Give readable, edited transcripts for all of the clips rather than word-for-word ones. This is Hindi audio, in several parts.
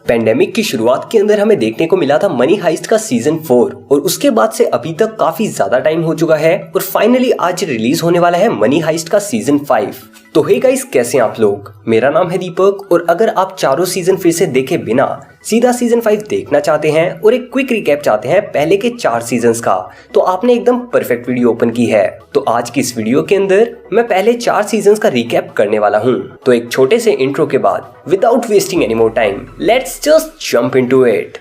पेंडेमिक की शुरुआत के अंदर हमें देखने को मिला था मनी हाइस्ट का सीजन 4 और उसके बाद से अभी तक काफी ज्यादा टाइम हो चुका है और फाइनली आज रिलीज होने वाला है मनी हाइस्ट का सीजन 5। तो हे गाइस, कैसे हैं आप लोग? मेरा नाम है दीपक और अगर आप चारों सीजन फिर से देखे बिना सीधा सीजन 5 देखना चाहते हैं और एक क्विक रिकैप चाहते हैं पहले के 4 सीजन्स का, तो आपने एकदम परफेक्ट वीडियो ओपन की है। तो आज की इस वीडियो के अंदर मैं पहले 4 सीजन्स का रिकैप करने वाला हूँ। तो एक छोटे से इंट्रो के बाद without wasting any more time, let's just jump into it.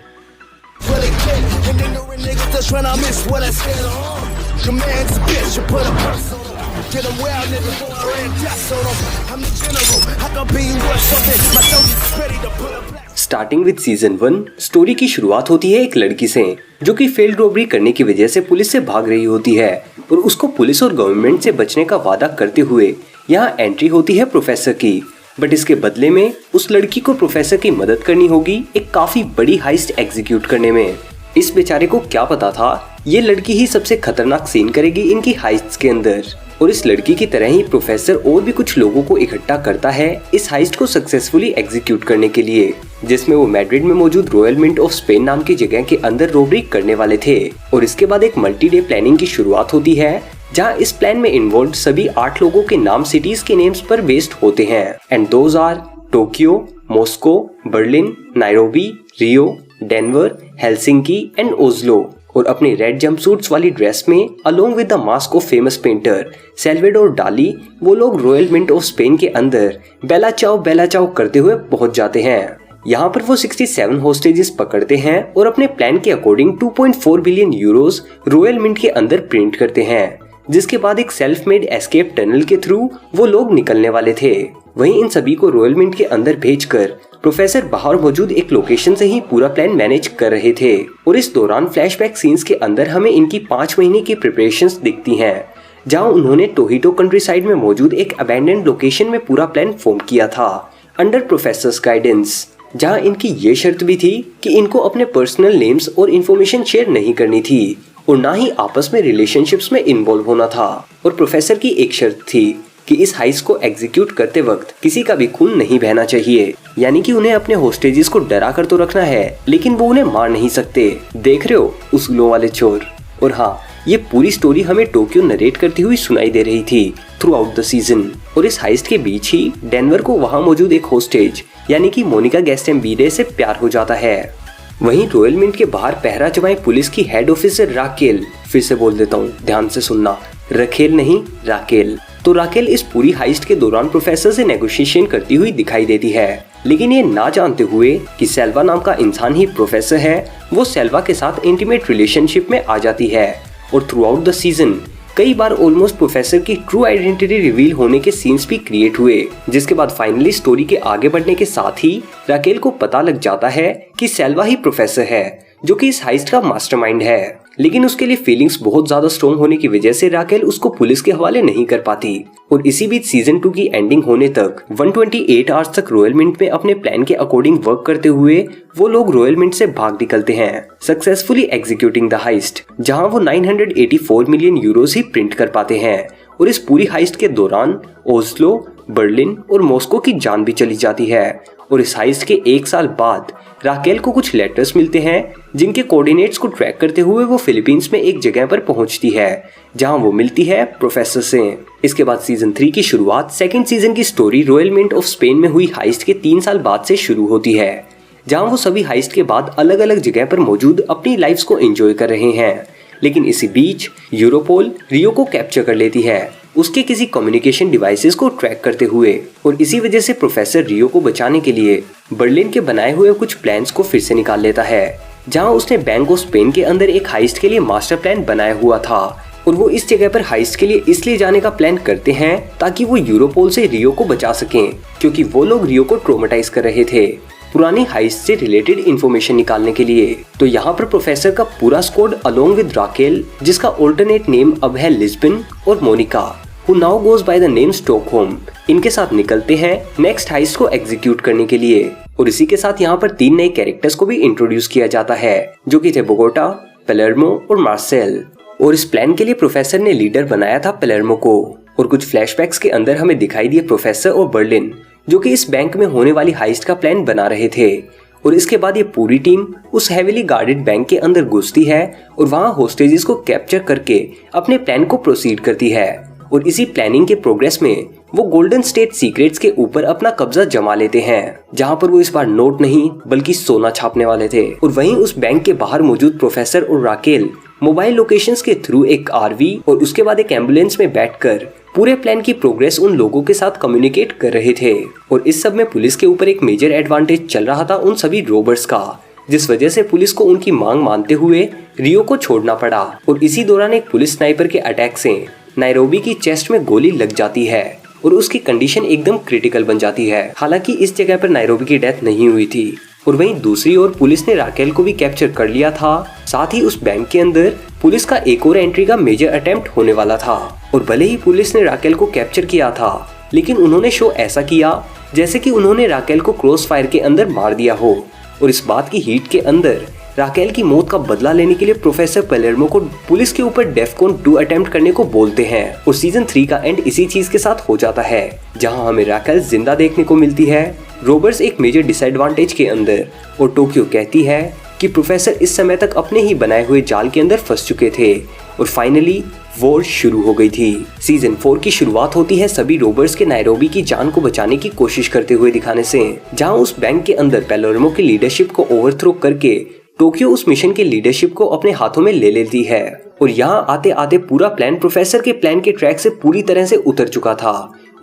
Starting with season 1, story की शुरुआत होती है एक लड़की से जो कि फेल्ड रॉबरी करने की वजह से पुलिस से भाग रही होती है और उसको पुलिस और गवर्नमेंट से बचने का वादा करते हुए यहाँ एंट्री होती है प्रोफेसर की। बट इसके बदले में उस लड़की को प्रोफेसर की मदद करनी होगी एक काफी बड़ी हाइस्ट एग्जीक्यूट करने में। इस बेचारे को क्या पता था ये लड़की ही सबसे खतरनाक सीन करेगी इनकी हाइस्ट के अंदर, और इस लड़की की तरह ही प्रोफेसर और भी कुछ लोगों को इकट्ठा करता है इस हाइस्ट को सक्सेसफुली एग्जीक्यूट करने के लिए, जिसमें वो मैड्रिड में मौजूद रॉयल मिंट ऑफ स्पेन नाम की जगह के अंदर रॉबरी करने वाले थे। और इसके बाद एक मल्टी डे प्लानिंग की शुरुआत होती है जहां इस प्लान में इन्वॉल्व सभी 8 लोगों के नाम सिटीज के नेम्स पर बेस्ड होते हैं and those are Tokyo, Moscow, Berlin, Nairobi, Rio, Denver, Helsinki and Oslo. और अपने रेड जंपसूट्स वाली ड्रेस में along with the mask of famous painter Salvador Dali वो लोग रॉयल मिंट ऑफ स्पेन के अंदर बेला चाओ करते हुए पहुंच जाते हैं। यहाँ पर वो 67 होस्टेजेस पकड़ते हैं और अपने प्लान के according 2.4 billion euros royal mint के अंदर प्रिंट करते हैं, जिसके बाद एक सेल्फ मेड एस्केप टनल के थ्रू वो लोग निकलने वाले थे। वहीं इन सभी को रॉयल मिंट के अंदर भेजकर प्रोफेसर बाहर मौजूद एक लोकेशन से ही पूरा प्लान मैनेज कर रहे थे। और इस दौरान फ्लैशबैक सीन्स के अंदर हमें इनकी 5 महीने की प्रिपरेशंस दिखती हैं, जहां उन्होंने टोहिटो कंट्री साइड में मौजूद एक अबैंडन्ड लोकेशन में पूरा प्लान फॉर्म किया था अंडर प्रोफेसर्स गाइडेंस, जहां इनकी ये शर्त भी थी कि इनको अपने पर्सनल नेम्स और इन्फॉर्मेशन शेयर नहीं करनी थी और ना ही आपस में रिलेशनशिप्स में इन्वॉल्व होना था। और प्रोफेसर की एक शर्त थी कि इस हाइस्ट को एग्जीक्यूट करते वक्त किसी का भी खून नहीं बहना चाहिए, यानी कि उन्हें अपने होस्टेजेस को डरा कर तो रखना है लेकिन वो उन्हें मार नहीं सकते। देख रहे हो उस ग्लो वाले चोर। और हाँ, ये पूरी स्टोरी हमें टोक्यो नरेट करती हुई सुनाई दे रही थी थ्रू आउट द सीजन। और इस हाइस्ट के बीच ही डेनवर को वहाँ मौजूद एक होस्टेज यानी कि मोनिका गैस्टेम्बीडे से प्यार हो जाता है। वहीं रॉयल मिंट के बाहर पहरा जमाए पुलिस की हेड ऑफिसर राकेल, फिर से बोल देता हूँ ध्यान से सुनना, रखेल नहीं राकेल। तो राकेल इस पूरी हाइस्ट के दौरान प्रोफेसर से नेगोशिएशन करती हुई दिखाई देती है, लेकिन ये ना जानते हुए कि सेल्वा नाम का इंसान ही प्रोफेसर है, वो सेल्वा के साथ इंटीमेट रिलेशनशिप में आ जाती है। और थ्रू आउट द सीजन कई बार ऑलमोस्ट प्रोफेसर की ट्रू आइडेंटिटी रिवील होने के सीन्स भी क्रिएट हुए, जिसके बाद फाइनली स्टोरी के आगे बढ़ने के साथ ही राकेल को पता लग जाता है कि सेल्वा ही प्रोफेसर है जो कि इस हाइस्ट का मास्टरमाइंड है। लेकिन उसके लिए फीलिंग्स बहुत ज्यादा स्ट्रॉन्ग होने की वजह से राकेल उसको पुलिस के हवाले नहीं कर पाती। और इसी बीच सीजन 2 की एंडिंग होने तक 128 आवर्स तक रॉयल मिंट में अपने प्लान के अकॉर्डिंग वर्क करते हुए वो लोग रॉयल मिंट से भाग निकलते हैं, सक्सेसफुली एग्जीक्यूटिंग द हाइस्ट, जहां वो 984 मिलियन यूरोस ही प्रिंट कर पाते हैं। और इस पूरी हाइस्ट के दौरान ओस्लो, बर्लिन और मॉस्को की जान भी चली जाती है। और इस हाइस्ट के 1 साल बाद राकेल को कुछ लेटर्स मिलते हैं जिनके कोऑर्डिनेट्स को ट्रैक करते हुए वो फिलीपींस में एक जगह पर पहुंचती है जहां वो मिलती है प्रोफेसर से। इसके बाद सीजन 3 की शुरुआत सेकंड सीजन की story royal mint of Spain में हुई हाइस्ट के 3 साल बाद से शुरू होती है, जहां वो सभी हाइस्ट के बाद अलग अलग जगह पर मौजूद अपनी लाइफ्स को एंजॉय कर रहे हैं। लेकिन इसी बीच यूरोपोल रियो को कैप्चर कर लेती है उसके किसी कम्युनिकेशन डिवाइसेस को ट्रैक करते हुए। और इसी वजह से प्रोफेसर रियो को बचाने के लिए बर्लिन के बनाए हुए कुछ प्लान्स को फिर से निकाल लेता है, जहां उसने बैंक ऑफ स्पेन के अंदर एक हाइस्ट के लिए मास्टर प्लान बनाया हुआ था। और वो इस जगह पर हाइस्ट के लिए इसलिए जाने का प्लान करते हैं ताकि वो यूरोपोल से रियो को बचा सकें, क्योंकि वो लोग रियो को ट्रोमेटाइज कर रहे थे पुरानी हाइस्ट से रिलेटेड इंफॉर्मेशन निकालने के लिए। तो यहाँ पर प्रोफेसर का पूरा स्क्वाड अलोंग विद राकेल, जिसका ऑल्टरनेट नेम अब है लिस्बन, और Monica who now goes by the name Stockholm, इनके साथ निकलते हैं नेक्स्ट हाइस्ट को एग्जीक्यूट करने के लिए। और इसी के साथ यहाँ पर 3 नए कैरेक्टर्स को भी इंट्रोड्यूस किया जाता है जो कि थे बोगोटा, पेलर्मो और मार्सेल। और इस प्लान के लिए प्रोफेसर ने लीडर बनाया था पेलर्मो को। और कुछ फ्लैशबैक्स के अंदर हमें दिखाई दिए प्रोफेसर और बर्लिन जो कि इस बैंक में होने वाली हाइस्ट का प्लान बना रहे थे। और इसके बाद ये पूरी टीम उस हेवीली गार्डेड बैंक के अंदर घुसती है और वहाँ होस्टेजेस को कैप्चर करके अपने प्लान को प्रोसीड करती है। और इसी प्लानिंग के प्रोग्रेस में वो गोल्डन स्टेट सीक्रेट्स के ऊपर अपना कब्जा जमा लेते हैं, जहाँ पर वो इस बार नोट नहीं बल्कि सोना छापने वाले थे। और वहीं उस बैंक के बाहर मौजूद प्रोफेसर और राकेल मोबाइल लोकेशंस के थ्रू एक आरवी और उसके बाद एक एम्बुलेंस में बैठकर पूरे प्लान की प्रोग्रेस उन लोगों के साथ कम्युनिकेट कर रहे थे। और इस सब में पुलिस के ऊपर एक मेजर एडवांटेज चल रहा था उन सभी रोबर्स का, जिस वजह से पुलिस को उनकी मांग मानते हुए रियो को छोड़ना पड़ा। और इसी दौरान एक पुलिस स्नाइपर के अटैक से नायरोबी की चेस्ट में गोली लग जाती है और उसकी कंडीशन एकदम क्रिटिकल बन जाती है। हालांकि इस जगह पर नायरोबी की डेथ नहीं हुई थी। और वहीं दूसरी ओर पुलिस ने राकेल को भी कैप्चर कर लिया था। साथ ही उस बैंक के अंदर पुलिस का एक और एंट्री का मेजर अटेम्प्ट होने वाला था। और भले ही पुलिस ने राकेल को कैप्चर किया था, लेकिन उन्होंने शो ऐसा किया जैसे कि उन्होंने राकेल को क्रॉस फायर के अंदर मार दिया हो। और इस बात की हीट के अंदर राकेल की मौत का बदला लेने के लिए प्रोफेसर पेलेर्मो को पुलिस के ऊपर डेफकॉन 2 अटेम्प्ट करने को बोलते हैं। और सीजन 3 का एंड इसी चीज के साथ हो जाता है, जहां हमें राकेल जिंदा देखने को मिलती है, रोबर्स एक मेजर डिसएडवांटेज के अंदर। और टोक्यो कहती है कि प्रोफेसर इस समय तक अपने ही बनाए हुए जाल के अंदर फंस चुके थे और फाइनली वॉर शुरू हो गई थी। सीजन 4 की शुरुआत होती है सभी रोबर्स के नायरोबी की जान को बचाने की कोशिश करते हुए दिखाने से, जहां उस बैंक के अंदर पेलेर्मो की लीडरशिप को ओवरथ्रो करके टोक्यो उस मिशन के लीडरशिप को अपने हाथों में ले लेती है। और यहाँ आते आते पूरा प्लान प्रोफेसर के प्लान के ट्रैक से पूरी तरह से उतर चुका था।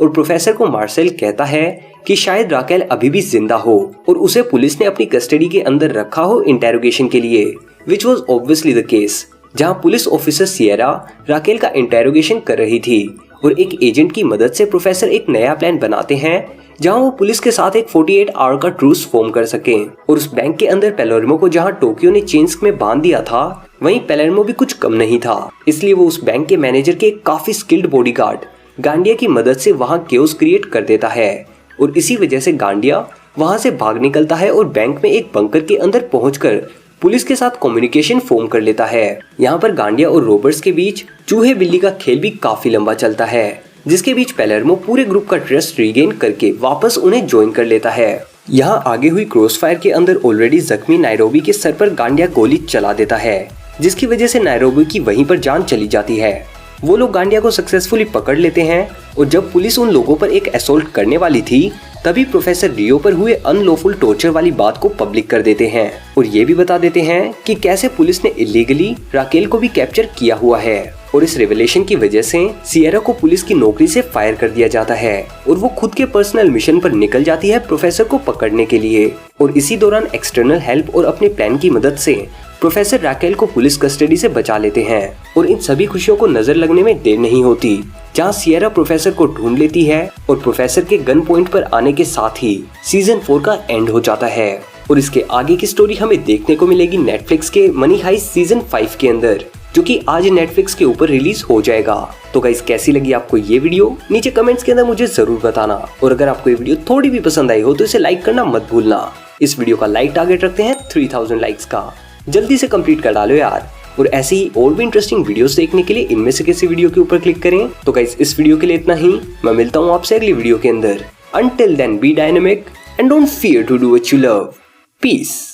और प्रोफेसर को मार्सेल कहता है कि शायद राकेल अभी भी जिंदा हो और उसे पुलिस ने अपनी कस्टडी के अंदर रखा हो इंटेरोगेशन के लिए, which was obviously the case. जहाँ पुलिस ऑफिसर सिएरा राकेल का इंटेरोगेशन कर रही थी और एक एजेंट की मदद से प्रोफेसर एक नया प्लान बनाते हैं जहां वो पुलिस के साथ एक 48 आवर का ट्रूस फॉर्म कर सके। और उस बैंक के अंदर पेलेर्मो को जहां टोक्यो ने चेन्स में बांध दिया था, वहीं पेलेर्मो भी कुछ कम नहीं था। इसलिए वो उस बैंक के मैनेजर के काफी स्किल्ड बॉडीगार्ड गांडिया की मदद से वहां केओस क्रिएट कर देता है। और इसी वजह से गांडिया वहां से भाग निकलता है और बैंक में एक बंकर के अंदर पहुंचकर पुलिस के साथ कम्युनिकेशन फॉर्म कर लेता है। यहाँ पर गांडिया और रोबर्ट्स के बीच चूहे बिल्ली का खेल भी काफी लंबा चलता है, जिसके बीच पेलेर्मो पूरे ग्रुप का ट्रस्ट रीगेन करके वापस उन्हें ज्वाइन कर लेता है। यहाँ आगे हुई क्रॉसफायर के अंदर ऑलरेडी जख्मी नायरोबी के सर पर गांडिया गोली चला देता है, जिसकी वजह से नायरोबी की वहीं पर जान चली जाती है। वो लोग गांडिया को सक्सेसफुली पकड़ लेते हैं और जब पुलिस उन लोगों पर एक असॉल्ट करने वाली थी, तभी प्रोफेसर रियो पर हुए अनलॉफुल टॉर्चर वाली बात को पब्लिक कर देते हैं और ये भी बता देते हैं कि कैसे पुलिस ने इलीगली राकेल को भी कैप्चर किया हुआ है। और इस रेवलेशन की वजह से सिएरा को पुलिस की नौकरी से फायर कर दिया जाता है और वो खुद के पर्सनल मिशन पर निकल जाती है प्रोफेसर को पकड़ने के लिए। और इसी दौरान एक्सटर्नल हेल्प और अपने प्लान की मदद से प्रोफेसर राकेल को पुलिस कस्टडी से बचा लेते हैं। और इन सभी खुशियों को नजर लगने में देर नहीं होती, जहाँ सिएरा प्रोफेसर को ढूंढ लेती है और प्रोफेसर के गन पॉइंट पर आने के साथ ही सीजन 4 का एंड हो जाता है। और इसके आगे की स्टोरी हमें देखने को मिलेगी नेटफ्लिक्स के मनी हाइस्ट सीजन 5 के अंदर, जो कि आज नेटफ्लिक्स के ऊपर रिलीज हो जाएगा। तो गाइस, कैसी लगी आपको ये वीडियो नीचे कमेंट्स के अंदर मुझे जरूर बताना। और अगर आपको ये वीडियो थोड़ी भी पसंद आई हो तो इसे लाइक करना मत भूलना। इस वीडियो का लाइक टारगेट रखते हैं 3000 लाइक्स का, जल्दी से कंप्लीट कर डालो यार। और ऐसे ही और भी इंटरेस्टिंग वीडियोस देखने के लिए इनमें से किसी वीडियो के ऊपर क्लिक करें। तो गाइस, इस वीडियो के लिए इतना ही। मैं मिलता हूँ आपसे अगली वीडियो के अंदर। Until then, be dynamic and don't fear to do what you love. Peace.